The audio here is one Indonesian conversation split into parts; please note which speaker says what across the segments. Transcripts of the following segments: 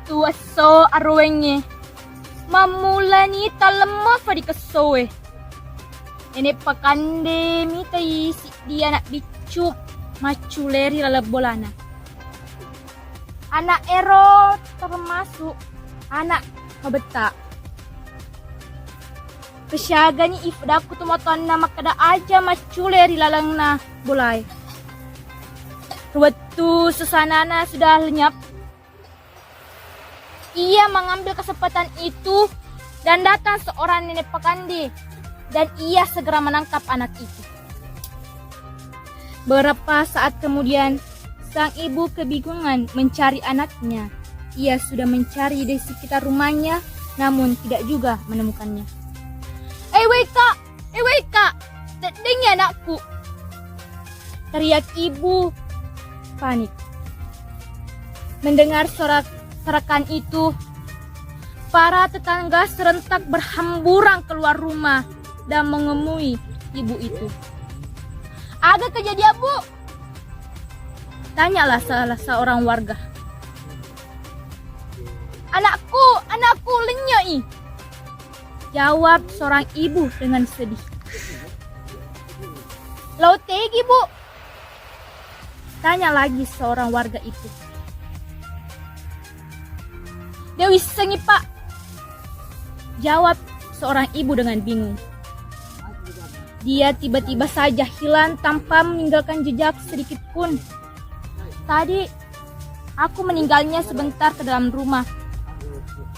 Speaker 1: Tua so arwenge. Mamula ni talemah pada kesoe. Ini pakande mitai si dia nak bicu maculeri lalap bolana. Anak ero termasuk anak kebeta. Kesyagani ifdaku tumoton nama kada aja maculeri lalang na bolai. Waktu susanana sudah lenyap. Ia mengambil kesempatan itu dan datang seorang nenek pakande. Dan ia segera menangkap anak itu. Beberapa saat kemudian, sang ibu kebingungan mencari anaknya. Ia sudah mencari di sekitar rumahnya, namun tidak juga menemukannya. Wei kak, dengi anakku. Teriak ibu panik. Mendengar sorakan itu, para tetangga serentak berhamburan keluar rumah dan mengemui ibu itu. Ada kejadian, Bu? Tanyalah salah seorang warga. Anakku lenyai. Jawab seorang ibu dengan sedih. Lau tegi, Bu? Tanya lagi seorang warga itu. Dewi sengi, Pak. Jawab seorang ibu dengan bingung. Dia tiba-tiba saja hilang tanpa meninggalkan jejak sedikit pun. Tadi aku meninggalnya sebentar ke dalam rumah.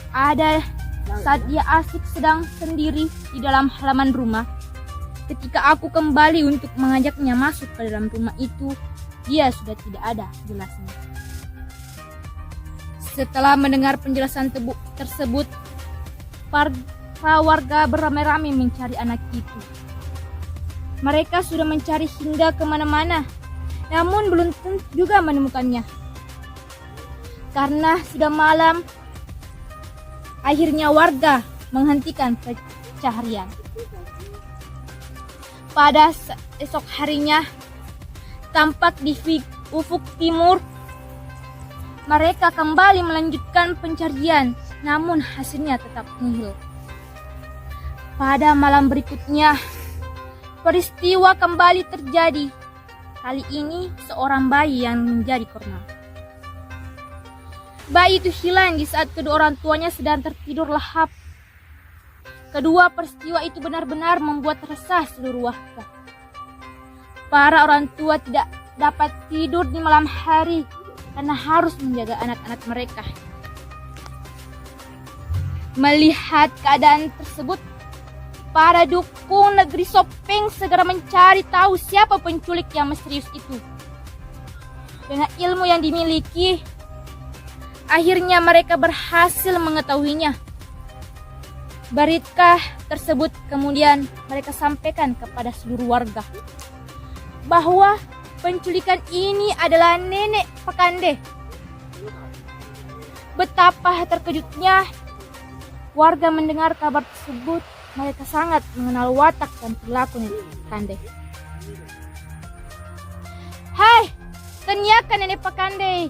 Speaker 1: Ada saat dia asik sedang sendiri di dalam halaman rumah. Ketika aku kembali untuk mengajaknya masuk ke dalam rumah itu, dia sudah tidak ada jelasnya. Setelah mendengar penjelasan tersebut, para warga beramai-ramai mencari anak itu. Mereka sudah mencari hingga kemana-mana, namun belum tentu juga menemukannya. Karena sudah malam, akhirnya warga menghentikan pencarian. Pada esok harinya, tampak di ufuk timur, mereka kembali melanjutkan pencarian, namun hasilnya tetap nihil. Pada malam berikutnya, peristiwa kembali terjadi. Kali ini seorang bayi yang menjadi korban. Bayi itu hilang di saat kedua orang tuanya sedang tertidur lahap. Kedua peristiwa itu benar-benar membuat resah seluruh warga. Para orang tua tidak dapat tidur di malam hari karena harus menjaga anak-anak mereka. Melihat keadaan tersebut, para dukun negeri Sopeng segera mencari tahu siapa penculik yang misterius itu. Dengan ilmu yang dimiliki, akhirnya mereka berhasil mengetahuinya. Berita tersebut kemudian mereka sampaikan kepada seluruh warga bahwa penculikan ini adalah nenek Pakande. Betapa terkejutnya warga mendengar kabar tersebut. Mereka sangat mengenal watak dan perilaku nenek Pakande. Hai, tanyakan nenek Pakande,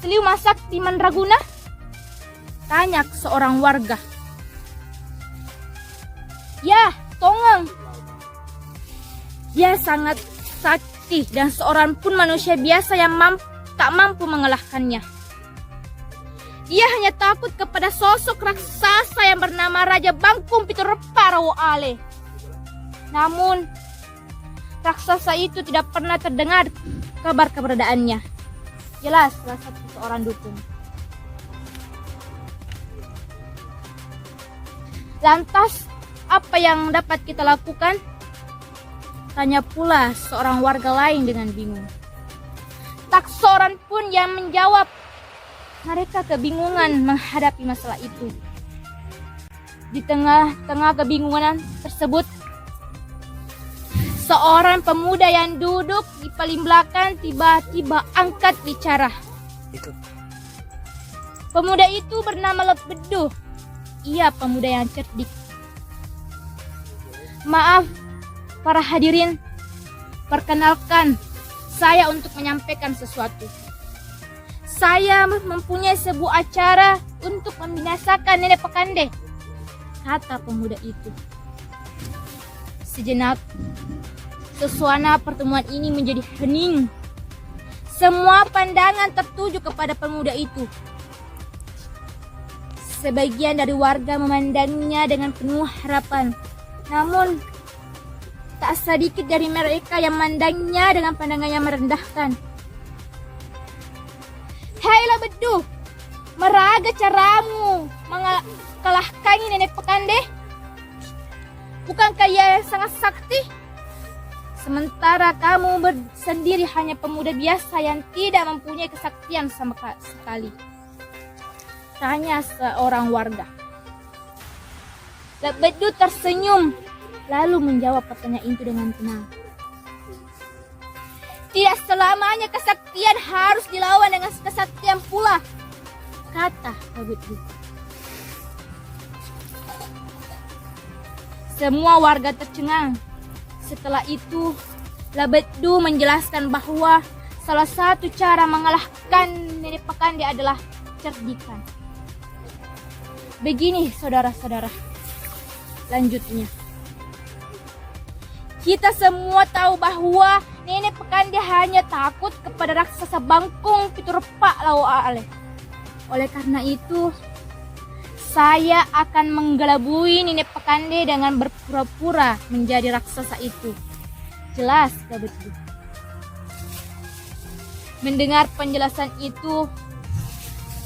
Speaker 1: seliu masak di Mandraguna? Tanya seorang warga. Ya, tongeng. Dia sangat sakti dan seorang pun manusia biasa yang tak mampu mengalahkannya. Ia hanya takut kepada sosok raksasa yang bernama Raja Bangkum Piturepa Rawo Ale. Namun, raksasa itu tidak pernah terdengar kabar keberadaannya. Jelas salah satu seorang dukun. Lantas, apa yang dapat kita lakukan? Tanya pula seorang warga lain dengan bingung. Tak seorang pun yang menjawab. Mereka kebingungan menghadapi masalah itu. Di tengah-tengah kebingungan tersebut, seorang pemuda yang duduk di paling belakang tiba-tiba angkat bicara. Pemuda itu bernama Lebeduh. Ia pemuda yang cerdik. Maaf, para hadirin, perkenalkan saya untuk menyampaikan sesuatu. Saya mempunyai sebuah acara untuk membinasakan nenek Pakande, kata pemuda itu. Sejenak, suasana pertemuan ini menjadi hening. Semua pandangan tertuju kepada pemuda itu. Sebagian dari warga memandangnya dengan penuh harapan. Namun, tak sedikit dari mereka yang memandangnya dengan pandangan yang merendahkan. Hei Labedu, meraga caramu mengalahkan nenek Pakande? Bukankah ia sangat sakti? Sementara kamu sendiri hanya pemuda biasa yang tidak mempunyai kesaktian sama sekali. Tanya seorang warga. Labedu tersenyum, lalu menjawab pertanyaan itu dengan tenang. Tidak selamanya kesaktian harus dilawan dengan kesaktian pula, kata Labedu. Semua warga tercengang. Setelah itu, Labedu menjelaskan bahwa salah satu cara mengalahkan nenek Pakande adalah cerdikan. Begini saudara-saudara, lanjutnya. Kita semua tahu bahwa nenek Pakande hanya takut kepada raksasa bangkung Piturepa Laoale. Oleh karena itu, saya akan menggelabui nenek Pakande dengan berpura-pura menjadi raksasa itu. Jelas, Labedu. Mendengar penjelasan itu,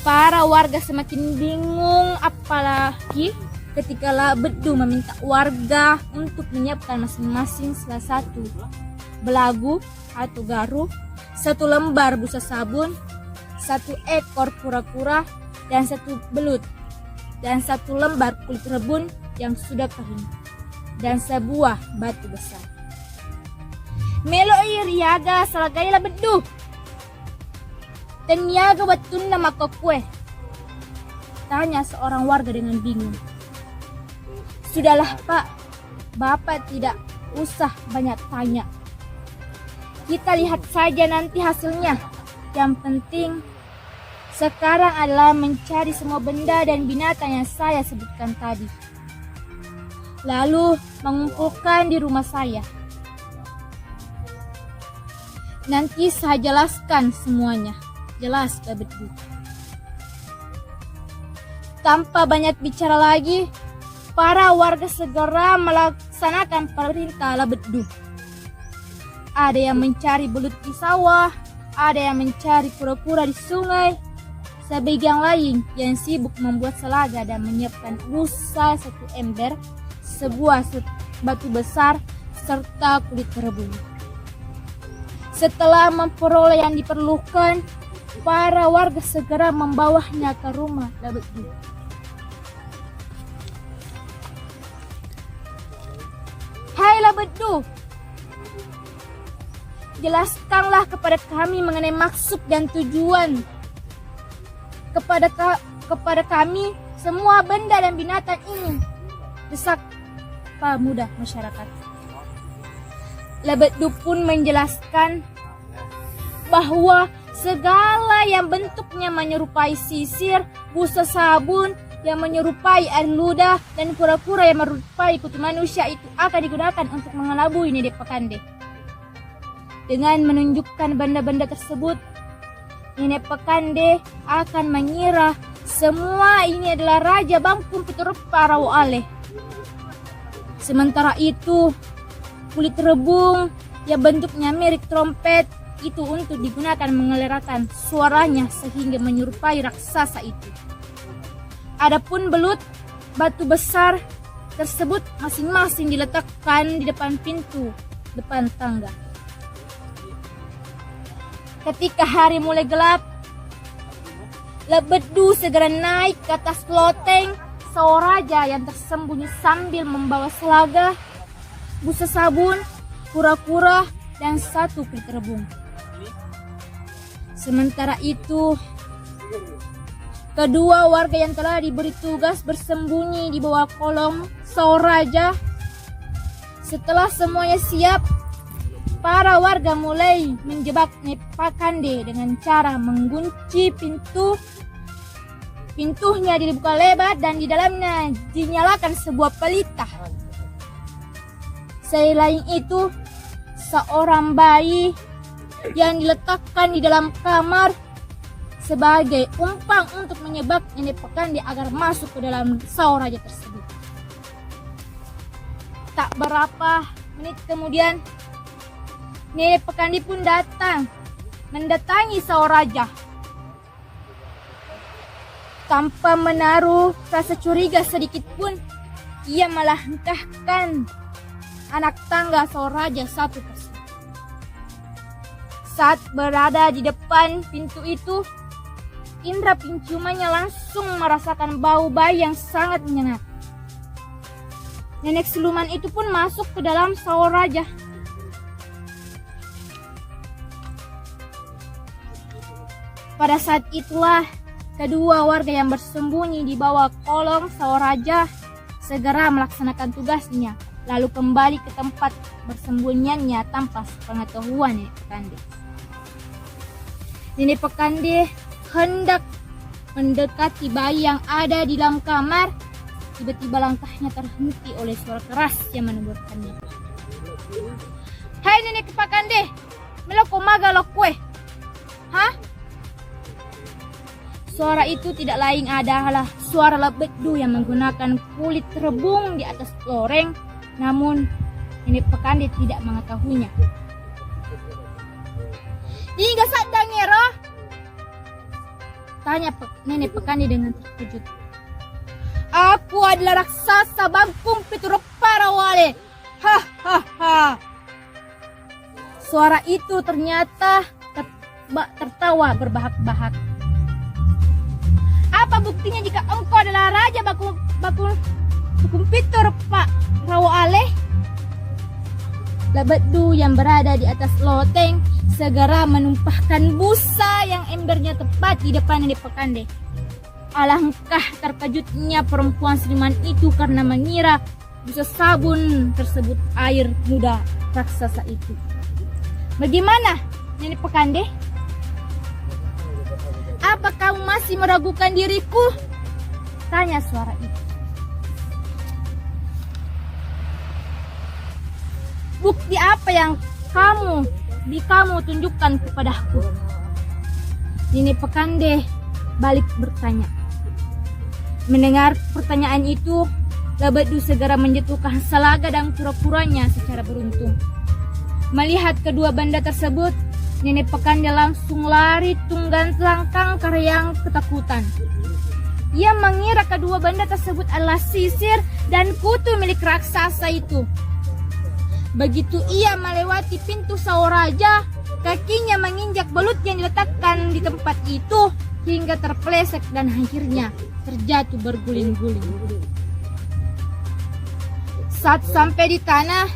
Speaker 1: para warga semakin bingung, apalagi ketika Labedu meminta warga untuk menyiapkan masing-masing salah satu belagu atau garu, satu lembar busa sabun, satu ekor kura-kura, dan satu belut, dan satu lembar kulit rebun yang sudah kering, dan sebuah batu besar. Meloi riaga salagai Labedu. Teniaga batun nama kue. Tanya seorang warga dengan bingung. Sudahlah Pak, Bapak tidak usah banyak tanya. Kita lihat saja nanti hasilnya. Yang penting sekarang adalah mencari semua benda dan binatang yang saya sebutkan tadi. Lalu mengumpulkan di rumah saya. Nanti saya jelaskan semuanya. Jelas, Labedu. Tanpa banyak bicara lagi, para warga segera melaksanakan perintah Labedu. Ada yang mencari belut di sawah, ada yang mencari kura-kura di sungai, sebagian lain yang sibuk membuat selaga dan menyiapkan busa satu ember, sebuah batu besar, serta kulit rebung. Setelah memperoleh yang diperlukan, para warga segera membawanya ke rumah Labedu. Hai Labedu, jelaskanlah kepada kami mengenai maksud dan tujuan. Kepada kami semua benda dan binatang ini, desak pemuda masyarakat. Labedu pun menjelaskan bahwa segala yang bentuknya menyerupai sisir, busa sabun yang menyerupai air ludah, dan kura-kura yang menyerupai kutu manusia itu akan digunakan untuk mengelabui nenek Pakande. Dengan menunjukkan benda-benda tersebut, nenek Pakande akan mengira semua ini adalah Raja Bangkung Piturepa Laoale. Sementara itu, kulit rebung yang bentuknya mirip trompet itu untuk digunakan mengelerakan suaranya sehingga menyerupai raksasa itu. Adapun belut batu besar tersebut masing-masing diletakkan di depan pintu depan tangga. Ketika hari mulai gelap, Labedu segera naik ke atas loteng Saoraja yang tersembunyi sambil membawa selaga, busa sabun, kura-kura, dan satu kulit rebung. Sementara itu, kedua warga yang telah diberi tugas bersembunyi di bawah kolong Saoraja. Setelah semuanya siap, para warga mulai menjebak Nenek Pakande dengan cara mengunci pintunya dibuka lebar dan di dalamnya dinyalakan sebuah pelita. Selain itu, seorang bayi yang diletakkan di dalam kamar sebagai umpan untuk menyebab Nenek Pakande agar masuk ke dalam Saoraja tersebut. Tak berapa menit kemudian, Nenek Pakande pun mendatangi Saoraja. Tanpa menaruh rasa curiga sedikit pun, ia melangkahkan anak tangga Saoraja satu persatu. Saat berada di depan pintu itu, indera penciumannya langsung merasakan bau bayi yang sangat menyengat. Nenek siluman itu pun masuk ke dalam Saoraja. Pada saat itulah, kedua warga yang bersembunyi di bawah kolong Saoraja segera melaksanakan tugasnya, lalu kembali ke tempat bersembunyiannya tanpa sepengetahuan Nenek Pakande. Nenek Pakande hendak mendekati bayi yang ada di dalam kamar. Tiba-tiba langkahnya terhenti oleh suara keras yang menegur-negur. "Hai Nenek Pakande, meloko maga lo kue. Hah?" Suara itu tidak lain adalah suara Labeddu yang menggunakan kulit rebung di atas loreng, namun Nenek Pakande tidak mengetahuinya. "Hingga sadang ngero?" tanya Nenek Pakande dengan terkejut. "Aku adalah raksasa Bangkung Pitureparawale. Hahaha." Suara itu ternyata tertawa berbahak-bahak. "Apa buktinya jika engkau adalah Raja Bangkung Pitureparawale?" Labeddu yang berada di atas loteng segera menumpahkan busa yang embernya tepat di depan Nenek Pakande. Alangkah terkejutnya perempuan seniman itu karena mengira busa sabun tersebut air muda raksasa itu. "Bagaimana, Nenek Pakande? Apa kamu masih meragukan diriku?" tanya suara itu. "Bukti apa yang kamu tunjukkan kepadaku?" Nenek Pakande balik bertanya. Mendengar pertanyaan itu, Labeddu segera menjatuhkan salaga dan kura-kuranya secara beruntung. Melihat kedua benda tersebut, Nenek Pakande langsung lari tunggang langkang karyang ketakutan. Ia mengira kedua benda tersebut adalah sisir dan kutu milik raksasa itu. Begitu ia melewati pintu Saoraja, kakinya menginjak belut yang diletakkan di tempat itu hingga terpeleset dan akhirnya terjatuh berguling-guling. Saat sampai di tanah,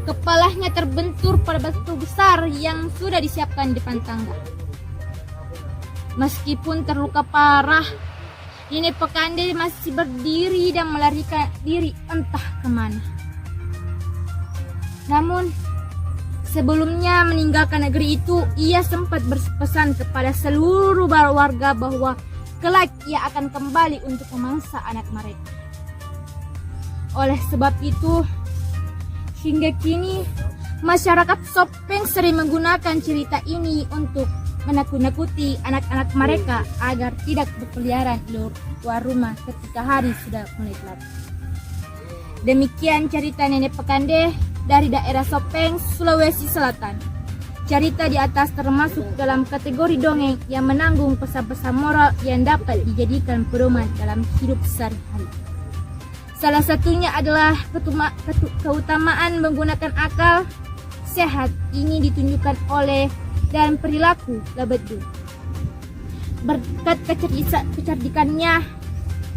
Speaker 1: kepalanya terbentur pada batu besar yang sudah disiapkan di depan tangga. Meskipun terluka parah, Nenek Pakande masih berdiri dan melarikan diri entah kemana. Namun, sebelumnya meninggalkan negeri itu, ia sempat berpesan kepada seluruh warga bahwa kelak ia akan kembali untuk memangsa anak mereka. Oleh sebab itu, hingga kini masyarakat Sopeng sering menggunakan cerita ini untuk menakut-nakuti anak-anak mereka agar tidak berkeliaran di luar rumah ketika hari sudah mulai gelap. Demikian cerita Nenek Pakande dari daerah Sopeng, Sulawesi Selatan. Cerita di atas termasuk dalam kategori dongeng yang menanggung pesan-pesan moral yang dapat dijadikan pedoman dalam hidup sehari-hari. Salah satunya adalah keutamaan menggunakan akal sehat. Ini ditunjukkan oleh dalam perilaku Labeddu. Berkat kecerdikannya,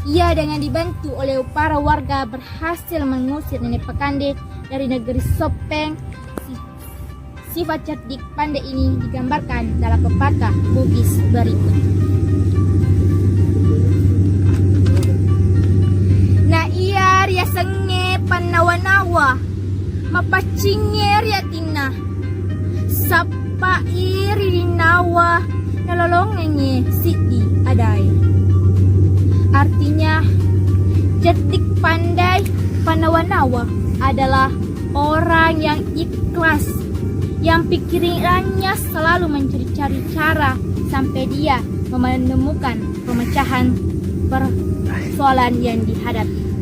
Speaker 1: ia dengan dibantu oleh para warga berhasil mengusir Nenek Pakande dari negeri Sopeng. Sifat cerdik pandai ini digambarkan dalam pepatah Bugis berikut. Na iya ria senge panawa-nawa, mapacinge ria tina, Sapa iri nawa nolongenye si di adai. Artinya, jetik pandai panawanawa adalah orang yang ikhlas, yang pikirannya selalu mencari-cari cara sampai dia menemukan pemecahan persoalan yang dihadapi.